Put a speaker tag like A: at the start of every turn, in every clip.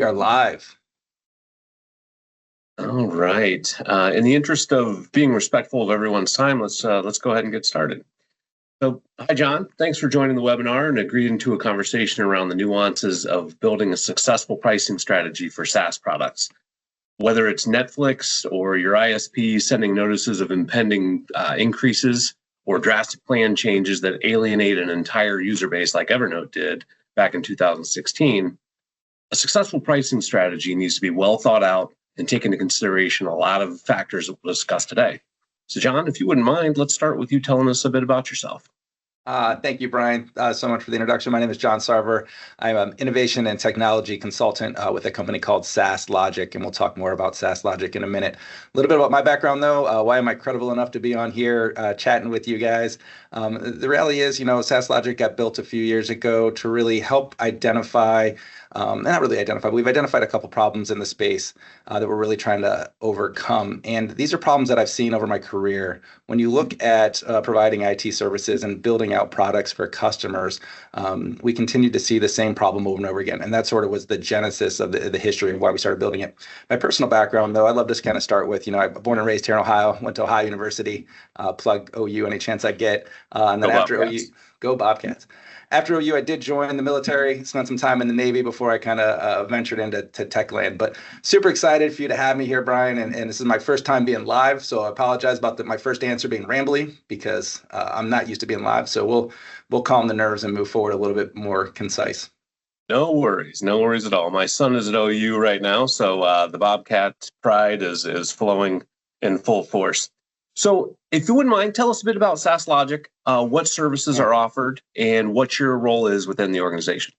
A: We are live.
B: All right. In the interest of being respectful of everyone's time, let's go ahead and get started. So, hi, John. Thanks for joining the webinar and agreeing to a conversation around the nuances of building a successful pricing strategy for SaaS products. Whether it's Netflix or your ISP sending notices of impending increases or drastic plan changes that alienate an entire user base like Evernote did back in 2016, a successful pricing strategy needs to be well thought out and take into consideration a lot of factors that we'll discuss today. So, John, if you wouldn't mind, let's start with you telling us a bit about yourself.
A: Thank you, Brian, so much for the introduction. My name is John Sarver. I'm an innovation and technology consultant with a company called Saaslogic, and we'll talk more about Saaslogic in a minute. A little bit about my background, though. Why am I credible enough to be on here chatting with you guys? The reality is, Saaslogic got built a few years ago to really help identify not really identify, but we've identified a couple problems in the space that we're really trying to overcome. And these are problems that I've seen over my career. When you look at providing IT services and building out products for customers, we continue to see the same problem over and over again. And that sort of was the genesis of the history of why we started building it. My personal background, though, I'd love to kind of start with, I'm born and raised here in Ohio, went to Ohio University, plug OU any chance I get. And then after OU, go Bobcats. After OU, I did join the military, spent some time in the Navy before I kind of ventured into tech land. But super excited for you to have me here, Brian. And this is my first time being live. So I apologize about my first answer being rambly because I'm not used to being live. So we'll calm the nerves and move forward a little bit more concise.
B: No worries at all. My son is at OU right now, so the Bobcat pride is flowing in full force. So if you wouldn't mind, tell us a bit about Saaslogic, what services are offered, and what your role is within the organization.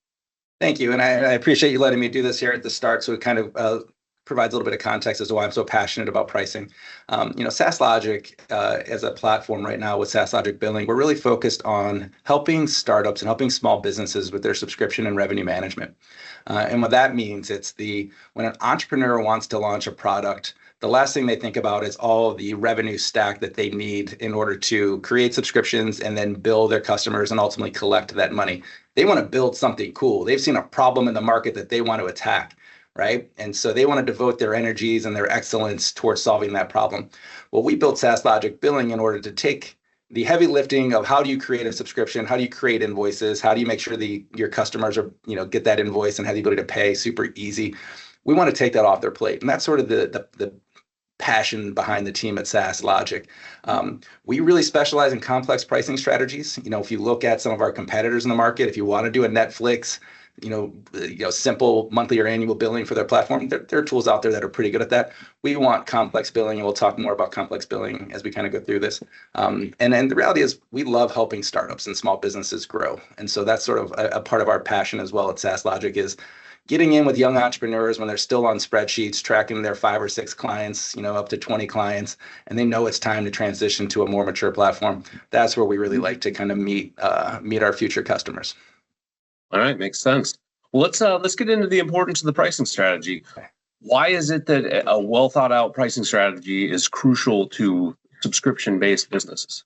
A: Thank you. And I appreciate you letting me do this here at the start. So it kind of provides a little bit of context as to why I'm so passionate about pricing. Saaslogic as a platform right now with Saaslogic Billing, we're really focused on helping startups and helping small businesses with their subscription and revenue management. And what that means, when an entrepreneur wants to launch a product, the last thing they think about is all the revenue stack that they need in order to create subscriptions and then bill their customers and ultimately collect that money. They want to build something cool. They've seen a problem in the market that they want to attack, right? And so they want to devote their energies and their excellence towards solving that problem. Well, we built Saaslogic Billing in order to take the heavy lifting of how do you create a subscription, how do you create invoices, how do you make sure your customers are, get that invoice and have the ability to pay super easy. We want to take that off their plate. And that's sort of the passion behind the team at Saaslogic. We really specialize in complex pricing strategies. If you look at some of our competitors in the market, if you want to do a Netflix, simple monthly or annual billing for their platform, there are tools out there that are pretty good at that. We want complex billing, and we'll talk more about complex billing as we kind of go through this. And the reality is we love helping startups and small businesses grow. And so that's sort of a part of our passion as well at Saaslogic is getting in with young entrepreneurs when they're still on spreadsheets, tracking their 5 or 6 clients, up to 20 clients, and they know it's time to transition to a more mature platform. That's where we really like to kind of meet our future customers.
B: All right, makes sense. Well, let's get into the importance of the pricing strategy. Why is it that a well thought out pricing strategy is crucial to subscription-based businesses?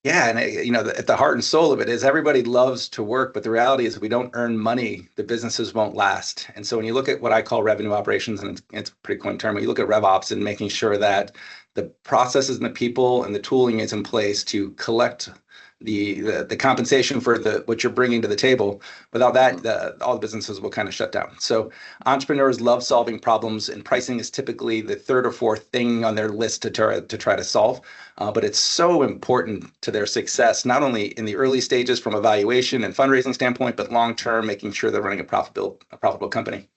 A: Yeah, and at the heart and soul of it is everybody loves to work, but the reality is if we don't earn money, the businesses won't last. And so when you look at what I call revenue operations, and it's a pretty coin term, when you look at RevOps and making sure that the processes and the people and the tooling is in place to collect the compensation for what you're bringing to the table. Without that, all the businesses will kind of shut down. So entrepreneurs love solving problems, and pricing is typically the 3rd or 4th thing on their list to try to solve. But it's so important to their success, not only in the early stages from a valuation and fundraising standpoint, but long term, making sure they're running a profitable company.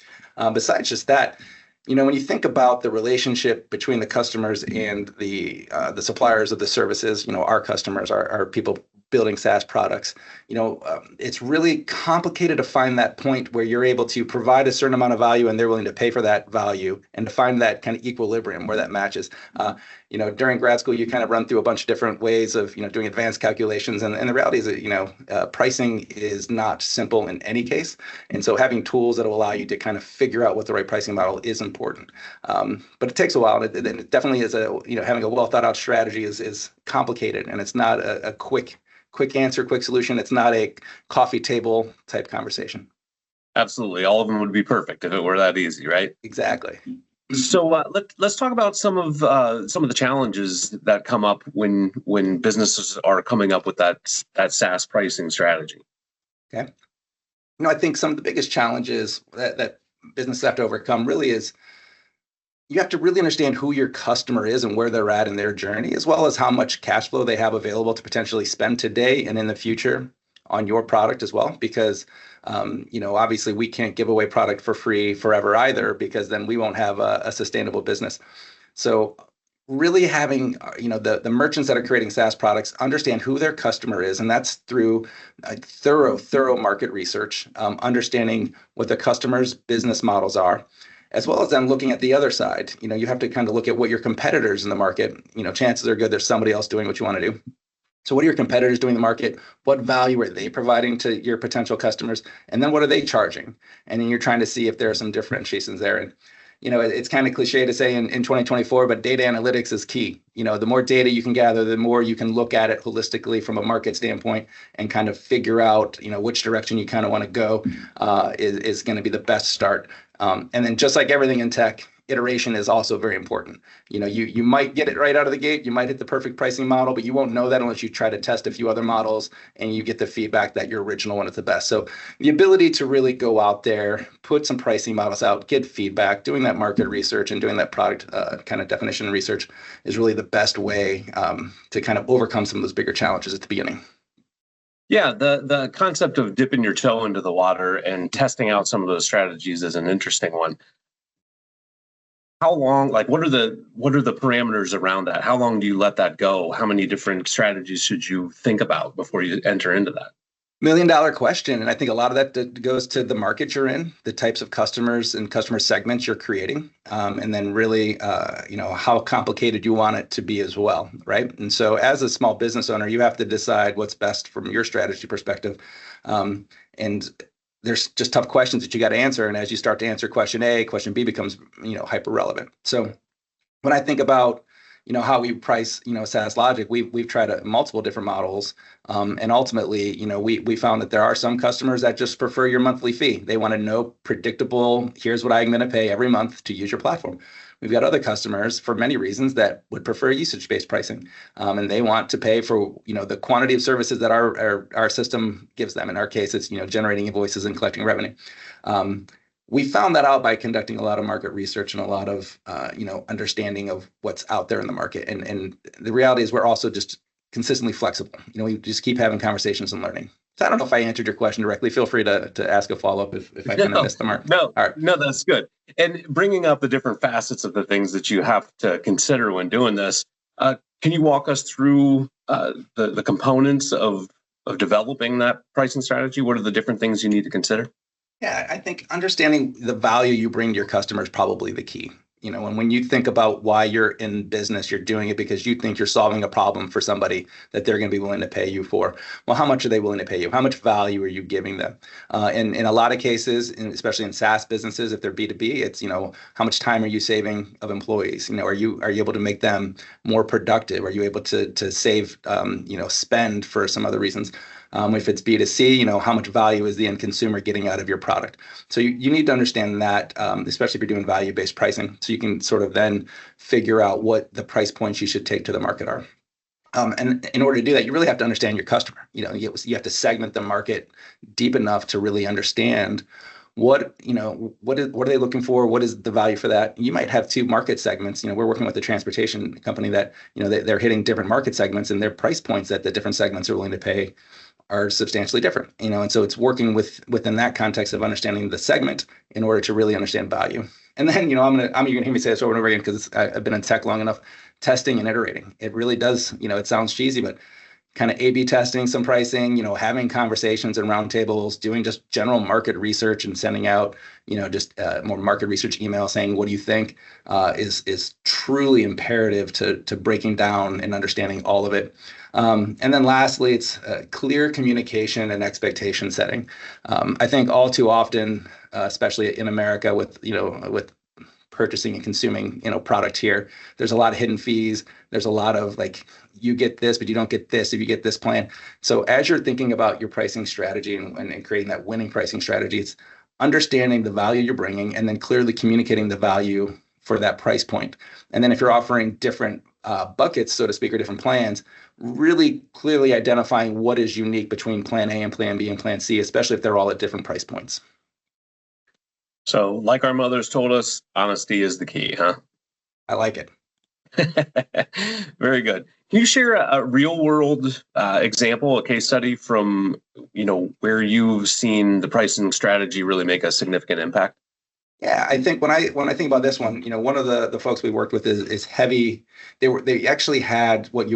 A: Besides just that, when you think about the relationship between the customers and the suppliers of the services, our customers are people building SaaS products. It's really complicated to find that point where you're able to provide a certain amount of value and they're willing to pay for that value, and to find that kind of equilibrium where that matches. During grad school, you kind of run through a bunch of different ways of, doing advanced calculations. And the reality is that, pricing is not simple in any case. And so having tools that will allow you to kind of figure out what the right pricing model is important. But it takes a while. It definitely is having a well thought out strategy is complicated, and it's not a quick answer, quick solution. It's not a coffee table type conversation.
B: Absolutely. All of them would be perfect if it were that easy, right?
A: Exactly.
B: So let's talk about some of the challenges that come up when businesses are coming up with that SaaS pricing strategy.
A: Okay. I think some of the biggest challenges that businesses have to overcome really is you have to really understand who your customer is and where they're at in their journey, as well as how much cash flow they have available to potentially spend today and in the future on your product as well. Because, obviously we can't give away product for free forever either, because then we won't have a sustainable business. So really having, the merchants that are creating SaaS products understand who their customer is. And that's through thorough market research, understanding what the customer's business models are, as well as then looking at the other side. You have to kind of look at what your competitors in the market, chances are good there's somebody else doing what you want to do. So what are your competitors doing in the market? What value are they providing to your potential customers? And then what are they charging? And then you're trying to see if there are some differentiations there. And it's kind of cliche to say in 2024, but data analytics is key. The more data you can gather, the more you can look at it holistically from a market standpoint and kind of figure out, which direction you kind of want to go is going to be the best start. And then just like everything in tech, iteration is also very important. You might get it right out of the gate. You might hit the perfect pricing model, but you won't know that unless you try to test a few other models and you get the feedback that your original one is the best. So the ability to really go out there, put some pricing models out, get feedback, doing that market research and doing that product kind of definition research is really the best way to kind of overcome some of those bigger challenges at the beginning.
B: Yeah, the concept of dipping your toe into the water and testing out some of those strategies is an interesting one. How long, what are the parameters around that? How long do you let that go? How many different strategies should you think about before you enter into that?
A: $1 million question. And I think a lot of that goes to the market you're in, the types of customers and customer segments you're creating, and then really, how complicated you want it to be as well, right? And so as a small business owner, you have to decide what's best from your strategy perspective. And there's just tough questions that you got to answer. And as you start to answer question A, question B becomes, hyper relevant. So when I think about, how we price, Saaslogic, we've tried multiple different models. And ultimately, we found that there are some customers that just prefer your monthly fee. They want to know predictable, here's what I'm going to pay every month to use your platform. We've got other customers for many reasons that would prefer usage-based pricing. And they want to pay for, the quantity of services that our system gives them. In our case, it's, generating invoices and collecting revenue. We found that out by conducting a lot of market research and a lot of, understanding of what's out there in the market. And the reality is we're also just consistently flexible. We just keep having conversations and learning. So I don't know if I answered your question directly. Feel free to ask a follow-up if I kind of missed the mark.
B: No,
A: all right.
B: No, that's good. And bringing up the different facets of the things that you have to consider when doing this, can you walk us through the components of developing that pricing strategy? What are the different things you need to consider?
A: Yeah, I think understanding the value you bring to your customer is probably the key. And when you think about why you're in business, you're doing it because you think you're solving a problem for somebody that they're going to be willing to pay you for. Well, how much are they willing to pay you? How much value are you giving them? And in a lot of cases, especially in SaaS businesses, if they're B2B, it's, how much time are you saving of employees? Are you able to make them more productive? Are you able to save, spend for some other reasons? If it's B2C, how much value is the end consumer getting out of your product? So you need to understand that, especially if you're doing value-based pricing, so you can sort of then figure out what the price points you should take to the market are. And in order to do that, you really have to understand your customer. You have to segment the market deep enough to really understand what are they looking for? What is the value for that? You might have two market segments. We're working with a transportation company that, they're hitting different market segments, and their price points that the different segments are willing to pay are substantially different, and so it's working within that context of understanding the segment in order to really understand value. And then, you're gonna hear me say this over and over again because I've been in tech long enough. Testing and iterating. It really does, it sounds cheesy, but kind of A/B testing some pricing, having conversations and roundtables, doing just general market research and sending out, just more market research email saying, what do you think, is truly imperative to breaking down and understanding all of it. And then lastly, it's clear communication and expectation setting. I think all too often, especially in America with purchasing and consuming, product here, there's a lot of hidden fees. There's a lot of you get this, but you don't get this if you get this plan. So as you're thinking about your pricing strategy and creating that winning pricing strategy, it's understanding the value you're bringing, and then clearly communicating the value for that price point. And then if you're offering different buckets, so to speak, or different plans, really clearly identifying what is unique between plan A and plan B and plan C, especially if they're all at different price points.
B: So, like our mothers told us, honesty is the key, huh?
A: I like it.
B: Very good. Can you share a real world example, a case study from, where you've seen the pricing strategy really make a significant impact?
A: Yeah, I think when I think about this one, one of the folks we worked with is heavy. They actually had what I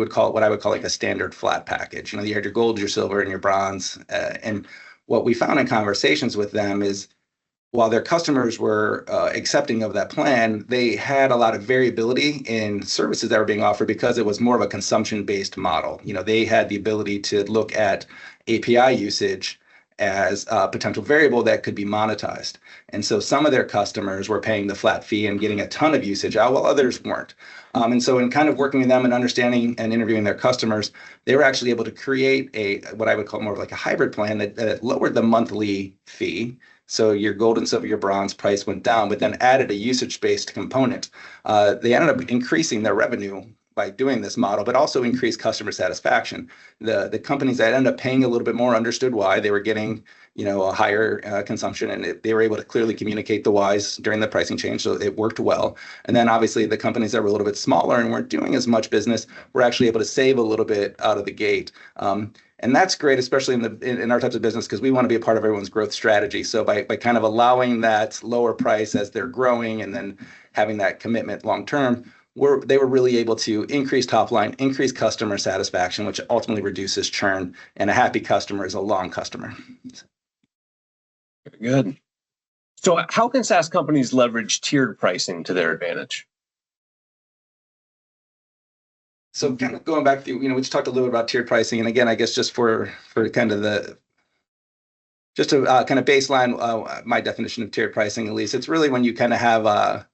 A: would call like a standard flat package. You had your gold, your silver, and your bronze. And what we found in conversations with them is, while their customers were accepting of that plan, they had a lot of variability in services that were being offered because it was more of a consumption-based model. They had the ability to look at API usage as a potential variable that could be monetized. And so some of their customers were paying the flat fee and getting a ton of usage out, while others weren't. And so in kind of working with them and understanding and interviewing their customers, they were actually able to create what I would call more of like a hybrid plan that lowered the monthly fee. So your gold and silver, your bronze price went down, but then added a usage-based component. They ended up increasing their revenue by doing this model, but also increased customer satisfaction. The companies that ended up paying a little bit more understood why. They were getting a higher consumption, and they were able to clearly communicate the whys during the pricing change, so it worked well. And then obviously the companies that were a little bit smaller and weren't doing as much business were actually able to save a little bit out of the gate. And that's great, especially in our types of business, because we want to be a part of everyone's growth strategy. So by kind of allowing that lower price as they're growing and then having that commitment long term, they were really able to increase top line, increase customer satisfaction, which ultimately reduces churn. And a happy customer is a long customer.
B: Very good. So how can SaaS companies leverage tiered pricing to their advantage?
A: So kind of going back to, we just talked a little bit about tiered pricing. And again, I guess just for kind of just to kind of baseline my definition of tiered pricing, at least, it's really when you kind of have,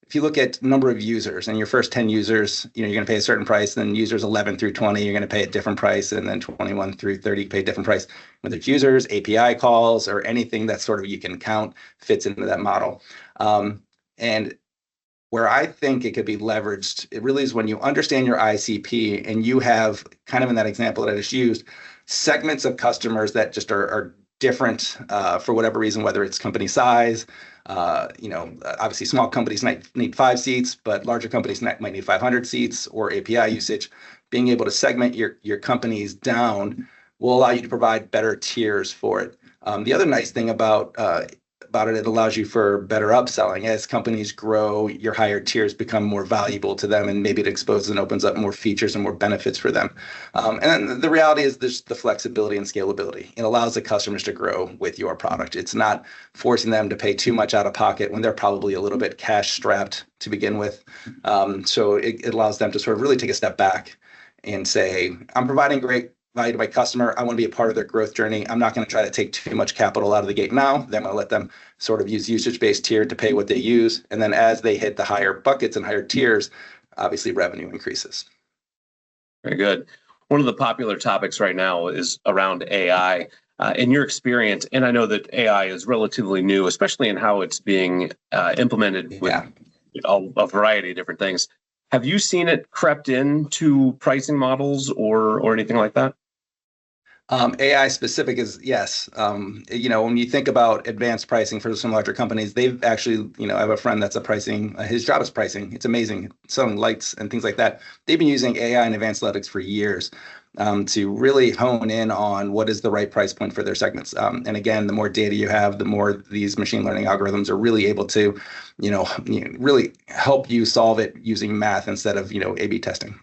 A: if you look at number of users and your first 10 users, you're going to pay a certain price, then users 11 through 20, you're going to pay a different price, and then 21 through 30, pay a different price. Whether it's users, API calls, or anything that sort of you can count fits into that model. And where I think it could be leveraged, it really is when you understand your ICP and you have, kind of in that example that I just used, segments of customers that just are different for whatever reason, whether it's company size. Obviously small companies might need 5 seats, but larger companies might need 500 seats, or API usage. Being able to segment your companies down will allow you to provide better tiers for it. The other nice thing about it allows you for better upselling. As companies grow, your higher tiers become more valuable to them, and maybe it exposes and opens up more features and more benefits for them. And then the reality is there's the flexibility and scalability. It allows the customers to grow with your product. It's not forcing them to pay too much out of pocket when they're probably a little bit cash strapped to begin with. So it allows them to sort of really take a step back and say, I'm providing great value to my customer. I want to be a part of their growth journey. I'm not going to try to take too much capital out of the gate now. Then I'm going to let them sort of use usage-based tier to pay what they use. And then as they hit the higher buckets and higher tiers, obviously revenue increases.
B: Very good. One of the popular topics right now is around AI. In your experience, and I know that AI is relatively new, especially in how it's being implemented with a variety of different things. Have you seen it crept into pricing models or anything like that?
A: AI specific is yes. When you think about advanced pricing for some larger companies, they've actually, I have a friend that's his job is pricing. It's amazing, selling lights and things like that. They've been using AI and advanced analytics for years to really hone in on what is the right price point for their segments. And again, the more data you have, the more these machine learning algorithms are really able to, really help you solve it using math instead of, A/B testing.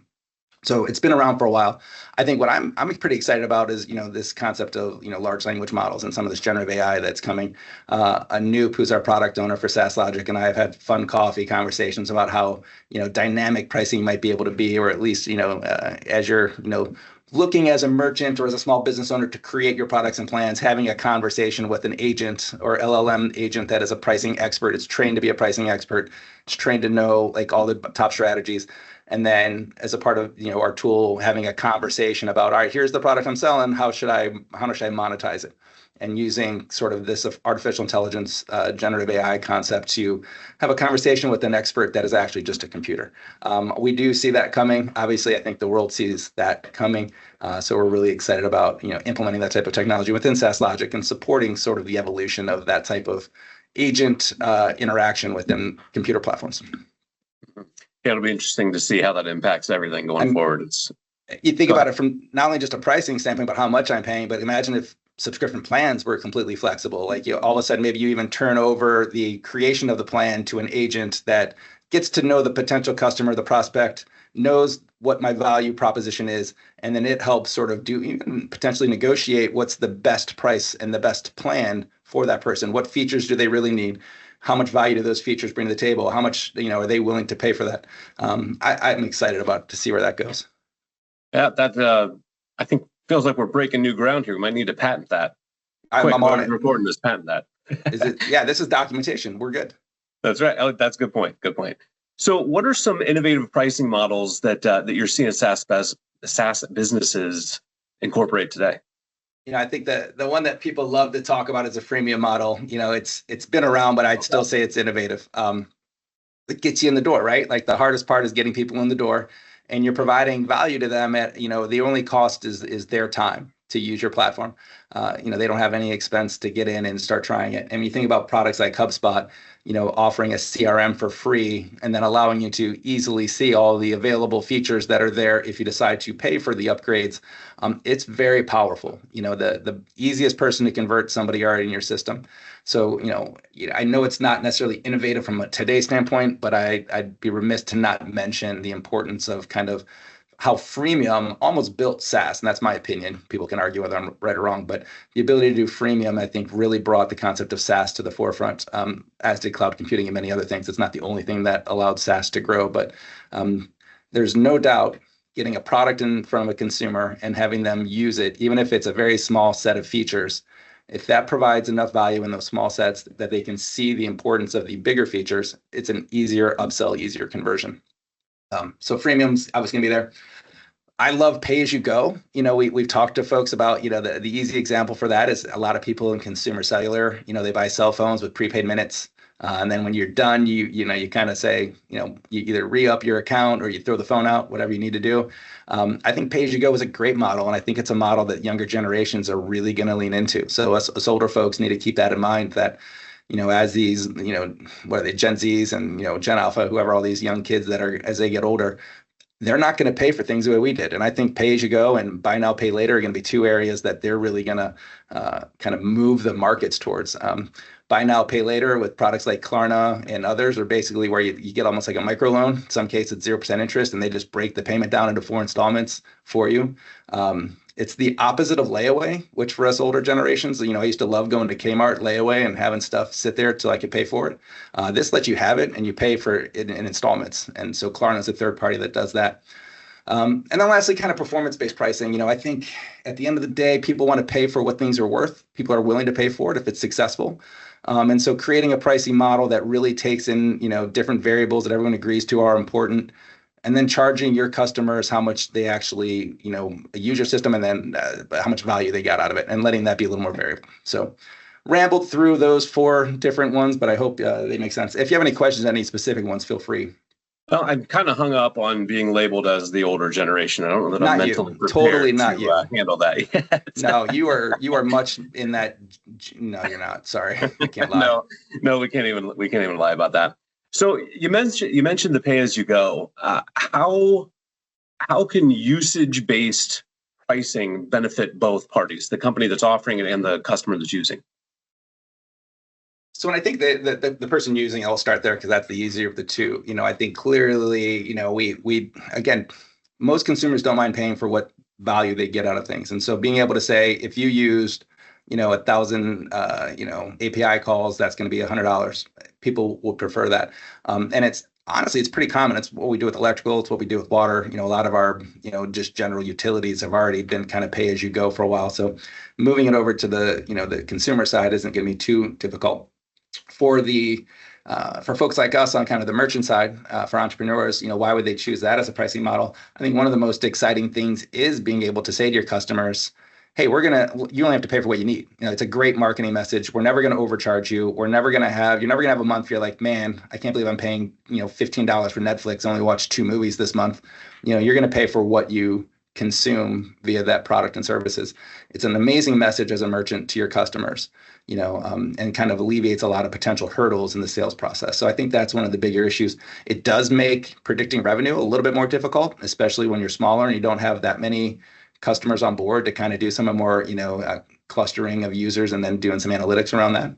A: So it's been around for a while. I think what I'm pretty excited about is, this concept of, large language models and some of this generative AI that's coming. Anoop, who's our product owner for Saaslogic, and I have had fun coffee conversations about how, dynamic pricing might be able to be, or at least, as you're, looking as a merchant or as a small business owner to create your products and plans, having a conversation with an agent or LLM agent that is a pricing expert. It's trained to be a pricing expert. It's trained to know like all the top strategies. And then as a part of, our tool, having a conversation about, all right, here's the product I'm selling. How should I monetize it? And using sort of this artificial intelligence, generative AI concept to have a conversation with an expert that is actually just a computer. We do see that coming. Obviously, I think the world sees that coming. So we're really excited about, implementing that type of technology within Saaslogic and supporting sort of the evolution of that type of agent interaction within computer platforms.
B: Yeah, it'll be interesting to see how that impacts everything going forward.
A: You think about it from not only just a pricing standpoint, but how much I'm paying. But imagine if subscription plans were completely flexible. Like, all of a sudden, maybe you even turn over the creation of the plan to an agent that gets to know the potential customer, the prospect, knows what my value proposition is, and then it helps sort of even potentially negotiate what's the best price and the best plan for that person. What features do they really need? How much value do those features bring to the table? How much, are they willing to pay for that? I'm excited to see where that goes.
B: Yeah, that I think feels like we're breaking new ground here. We might need to patent that.
A: I'm on it.
B: Recording this, patent that.
A: Is it? Yeah, this is documentation. We're good.
B: That's right. Oh, that's a good point. Good point. So, what are some innovative pricing models that you're seeing SaaS businesses incorporate today?
A: I think the one that people love to talk about is a freemium model. It's been around, but I'd still say it's innovative. It gets you in the door, right? Like, the hardest part is getting people in the door, and you're providing value to them at, the only cost is their time to use your platform. They don't have any expense to get in and start trying it. And when you think about products like HubSpot, offering a CRM for free and then allowing you to easily see all the available features that are there if you decide to pay for the upgrades, it's very powerful. The easiest person to convert somebody already in your system. So, I know it's not necessarily innovative from a today's standpoint, but I'd be remiss to not mention the importance of kind of how freemium almost built SaaS. And that's my opinion. People can argue whether I'm right or wrong, but the ability to do freemium, I think, really brought the concept of SaaS to the forefront, as did cloud computing and many other things. It's not the only thing that allowed SaaS to grow, but there's no doubt getting a product in front of a consumer and having them use it, even if it's a very small set of features, if that provides enough value in those small sets that they can see the importance of the bigger features, it's an easier upsell, easier conversion. So freemium's obviously gonna be there. I love pay-as-you-go. We've talked to folks about, the easy example for that is a lot of people in consumer cellular, they buy cell phones with prepaid minutes. And then when you're done, you kind of say, you either re-up your account or you throw the phone out, whatever you need to do. I think pay-as-you-go is a great model. And I think it's a model that younger generations are really going to lean into. So us older folks need to keep that in mind that, as these, what are they, Gen Zs and, Gen Alpha, whoever, all these young kids that are, as they get older, they're not going to pay for things the way we did. And I think pay-as-you-go and buy now, pay later are going to be two areas that they're really going to kind of move the markets towards. Buy now, pay later with products like Klarna and others are basically where you get almost like a microloan. In some cases, it's 0% interest, and they just break the payment down into 4 installments for you. It's the opposite of layaway, which for us older generations, I used to love going to Kmart layaway and having stuff sit there till I could pay for it. This lets you have it and you pay for it in installments. And so Klarna is a third party that does that. And then lastly, kind of performance-based pricing. I think at the end of the day, people want to pay for what things are worth. People are willing to pay for it if it's successful. And so creating a pricing model that really takes in, different variables that everyone agrees to are important, and then charging your customers how much they actually, use your system, and then how much value they got out of it, and letting that be a little more variable. So rambled through those 4 different ones, but I hope they make sense. If you have any questions, any specific ones, feel free.
B: Well, I'm kind of hung up on being labeled as the older generation. I don't know that I'm mentally prepared
A: totally not
B: to handle that yet.
A: No, you are much in that. No, you're not. Sorry, I can't lie.
B: No, we can't even lie about that. So you mentioned the pay-as-you-go. How can usage-based pricing benefit both parties, the company that's offering it and the customer that's using?
A: So when I think the person using, I'll start there because that's the easier of the two. I think clearly, we again, most consumers don't mind paying for what value they get out of things. And so being able to say, if you used, 1,000, API calls, that's going to be $100. People will prefer that. And it's honestly, it's pretty common. It's what we do with electrical. It's what we do with water. A lot of our, just general utilities have already been kind of pay as you go for a while. So moving it over to the, the consumer side isn't going to be too difficult. for the for folks like us on kind of the merchant side, for entrepreneurs, why would they choose that as a pricing model? I think one of the most exciting things is being able to say to your customers, hey, you only have to pay for what you need. It's a great marketing message. We're never going to overcharge you. You're never going to have a month where you're like, man, I can't believe I'm paying, $15 for Netflix. I only watched 2 movies this month. You're going to pay for what you consume via that product and services. It's an amazing message as a merchant to your customers, and kind of alleviates a lot of potential hurdles in the sales process. So I think that's one of the bigger issues. It does make predicting revenue a little bit more difficult, especially when you're smaller and you don't have that many customers on board to kind of do some more, clustering of users and then doing some analytics around that,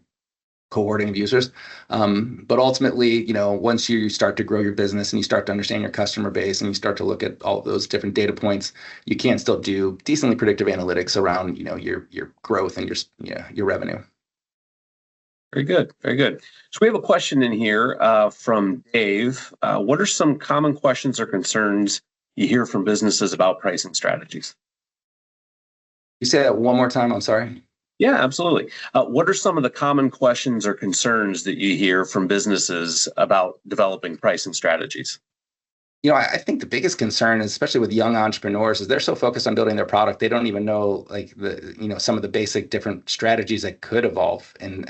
A: cohorting of users. But ultimately, once you start to grow your business and you start to understand your customer base and you start to look at all of those different data points, you can still do decently predictive analytics around, your growth and your revenue.
B: Very good. Very good. So we have a question in here from Dave. What are some common questions or concerns you hear from businesses about pricing strategies?
A: You say that one more time, I'm sorry.
B: Yeah, absolutely. What are some of the common questions or concerns that you hear from businesses about developing pricing strategies?
A: I think the biggest concern, especially with young entrepreneurs, is they're so focused on building their product, they don't even know some of the basic different strategies that could evolve. And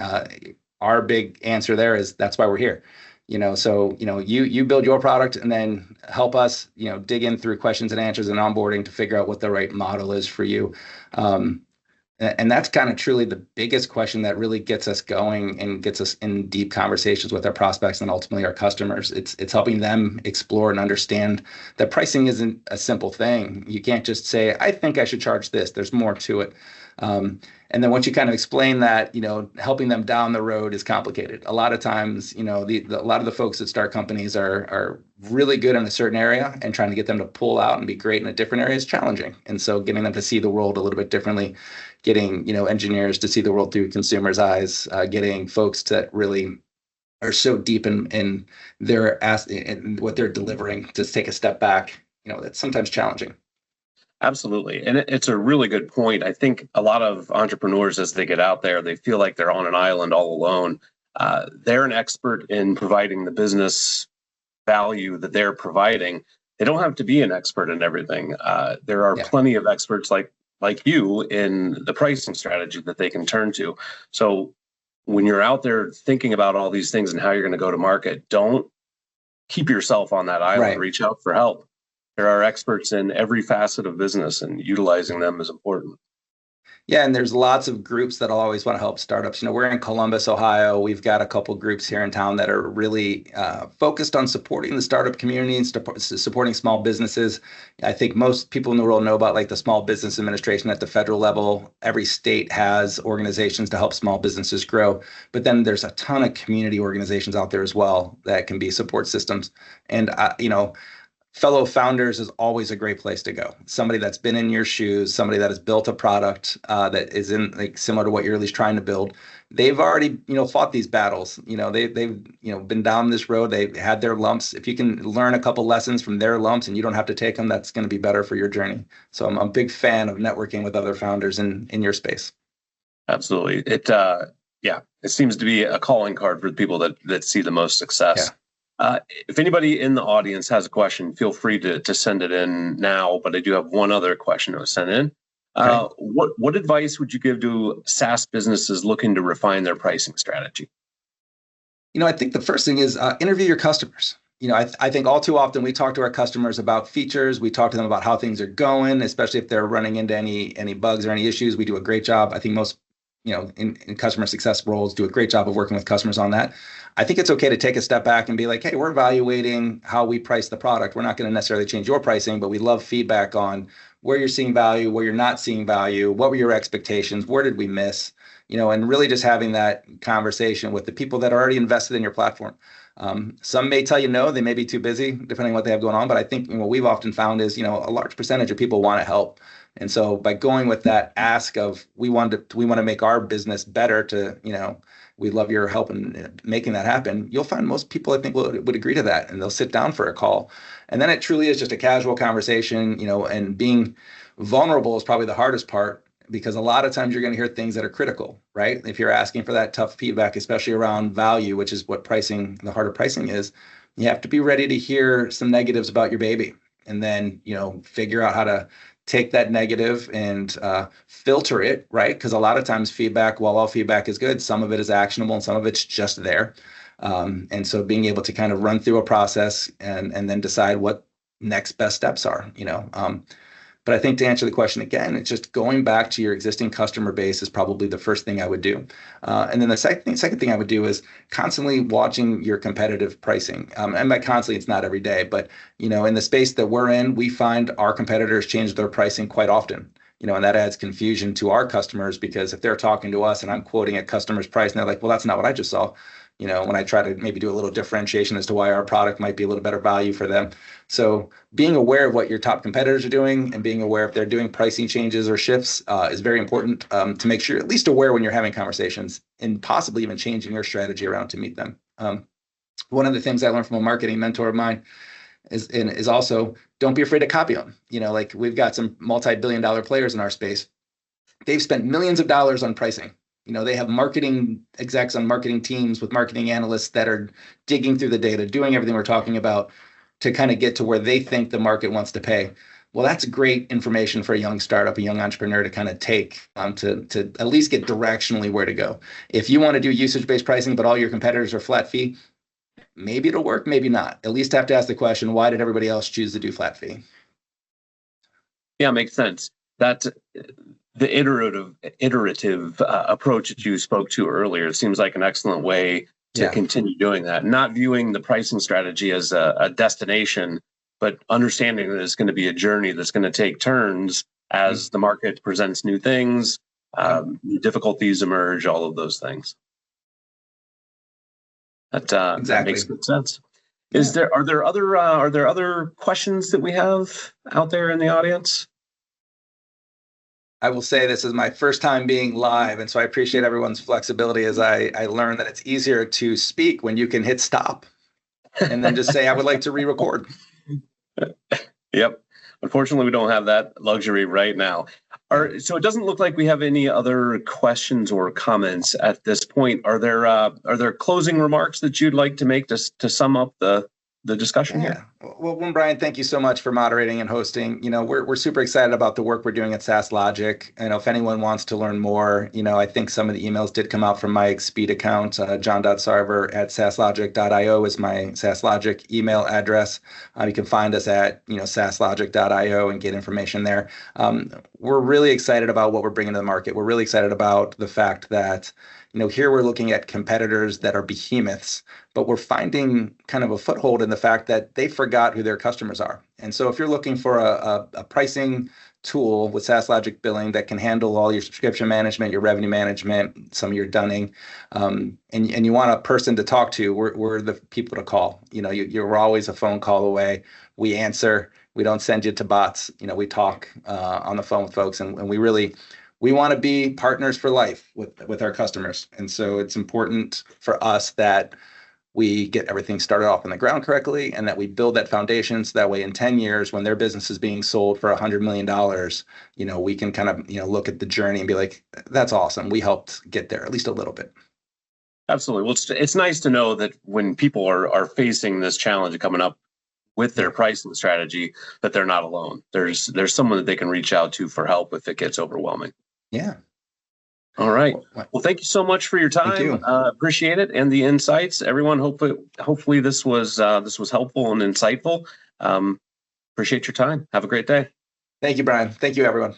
A: our big answer there is that's why we're here. So you build your product and then help us, dig in through questions and answers and onboarding to figure out what the right model is for you. And that's kind of truly the biggest question that really gets us going and gets us in deep conversations with our prospects and ultimately our customers. It's helping them explore and understand that pricing isn't a simple thing. You can't just say, I think I should charge this. There's more to it. And then once you kind of explain that, helping them down the road is complicated. A lot of times, a lot of the folks that start companies are really good in a certain area, and trying to get them to pull out and be great in a different area is challenging. And so getting them to see the world a little bit differently, getting, engineers to see the world through consumers' eyes, getting folks that really are so deep in in what they're delivering to take a step back, that's sometimes challenging.
B: Absolutely. And it's a really good point. I think a lot of entrepreneurs, as they get out there, they feel like they're on an island all alone. They're an expert in providing the business value that they're providing. They don't have to be an expert in everything. There are plenty of experts like you in the pricing strategy that they can turn to. So when you're out there thinking about all these things and how you're going to go to market, don't keep yourself on that island. Right. Reach out for help. There are experts in every facet of business, and utilizing them is important.
A: Yeah, and there's lots of groups that'll always want to help startups. We're in Columbus, Ohio. We've got a couple groups here in town that are really focused on supporting the startup community and supporting small businesses. I think most people in the world know about the Small Business Administration at the federal level. Every state has organizations to help small businesses grow. But then there's a ton of community organizations out there as well that can be support systems. And, fellow founders is always a great place to go. Somebody that's been in your shoes, somebody that has built a product that is in similar to what you're at least trying to build. They've already, fought these battles. They've been down this road. They've had their lumps. If you can learn a couple lessons from their lumps and you don't have to take them, that's going to be better for your journey. So I'm a big fan of networking with other founders in your space.
B: Absolutely. It seems to be a calling card for the people that see the most success. Yeah. If anybody in the audience has a question, feel free to send it in now. But I do have one other question that was sent in. Okay. What advice would you give to SaaS businesses looking to refine their pricing strategy?
A: I think the first thing is interview your customers. I think all too often we talk to our customers about features. We talk to them about how things are going, especially if they're running into any bugs or any issues. We do a great job. I think most in customer success roles do a great job of working with customers on that. I think it's okay to take a step back and be like, hey, we're evaluating how we price the product. We're not going to necessarily change your pricing, but we love feedback on where you're seeing value, where you're not seeing value, what were your expectations, where did we miss, and really just having that conversation with the people that are already invested in your platform. Some may tell you no, they may be too busy, depending on what they have going on. But I think what we've often found is, a large percentage of people want to help. And so by going with that ask of we want to make our business better to, we love your help in making that happen, you'll find most people, I think, would agree to that, and they'll sit down for a call. And then it truly is just a casual conversation, and being vulnerable is probably the hardest part. because a lot of times you're going to hear things that are critical, right? If you're asking for that tough feedback, especially around value, which is what pricing, the heart of pricing is, you have to be ready to hear some negatives about your baby, and then, figure out how to take that negative and filter it, right? Because a lot of times feedback, while all feedback is good, some of it is actionable and some of it's just there. And so being able to kind of run through a process and then decide what next best steps are. But I think to answer the question again, it's just going back to your existing customer base is probably the first thing I would do. And then the second thing I would do is constantly watching your competitive pricing. And by constantly, it's not every day, but in the space that we're in, we find our competitors change their pricing quite often. And that adds confusion to our customers, because if they're talking to us and I'm quoting a customer's price and they're like, well, that's not what I just saw. When I try to maybe do a little differentiation as to why our product might be a little better value for them. So being aware of what your top competitors are doing and being aware if they're doing pricing changes or shifts is very important to make sure you're at least aware when you're having conversations, and possibly even changing your strategy around to meet them. One of the things I learned from a marketing mentor of mine is also don't be afraid to copy them. Like we've got some multi-billion-dollar players in our space. They've spent millions of dollars on pricing. They have marketing execs on marketing teams with marketing analysts that are digging through the data, doing everything we're talking about to kind of get to where they think the market wants to pay. Well, that's great information for a young startup, a young entrepreneur to kind of take to at least get directionally where to go. If you want to do usage-based pricing, but all your competitors are flat fee, maybe it'll work, maybe not. At least have to ask the question, why did everybody else choose to do flat fee?
B: Yeah, makes sense. That's the iterative approach that you spoke to earlier. It seems like an excellent way to continue doing that. Not viewing the pricing strategy as a destination, but understanding that it's going to be a journey that's going to take turns as the market presents new things, new difficulties emerge, all of those things. That makes good sense. Are there other questions that we have out there in the audience?
A: I will say this is my first time being live, and so I appreciate everyone's flexibility as I learn that it's easier to speak when you can hit stop and then just say, I would like to re-record.
B: Yep. Unfortunately, we don't have that luxury right now. So it doesn't look like we have any other questions or comments at this point. Are there closing remarks that you'd like to make to sum up the discussion here?
A: Well, Brian, thank you so much for moderating and hosting. We're super excited about the work we're doing at Saaslogic. If anyone wants to learn more, I think some of the emails did come out from my Expeed account. john.sarver@saaslogic.io is my Saaslogic email address. You can find us at saaslogic.io and get information there. We're really excited about what we're bringing to the market. We're really excited about the fact that here we're looking at competitors that are behemoths, but we're finding kind of a foothold in the fact that they forgot who their customers are. And so if you're looking for a pricing tool with Saaslogic billing that can handle all your subscription management, your revenue management, some of your dunning, and you want a person to talk to, we're the people to call. You're always a phone call away. We answer. We don't send you to bots. We talk on the phone with folks, and we want to be partners for life with our customers. And so it's important for us that we get everything started off on the ground correctly and that we build that foundation so that way in 10 years, when their business is being sold for $100 million, we can kind of, look at the journey and be like, that's awesome. We helped get there at least a little bit.
B: Absolutely. Well, it's nice to know that when people are facing this challenge coming up with their pricing strategy, that they're not alone. There's someone that they can reach out to for help if it gets overwhelming.
A: Yeah.
B: All right. Well, thank you so much for your time.
A: Thank you.
B: Appreciate it and the insights, everyone. Hopefully this was helpful and insightful. Appreciate your time. Have a great day.
A: Thank you, Brian. Thank you, everyone.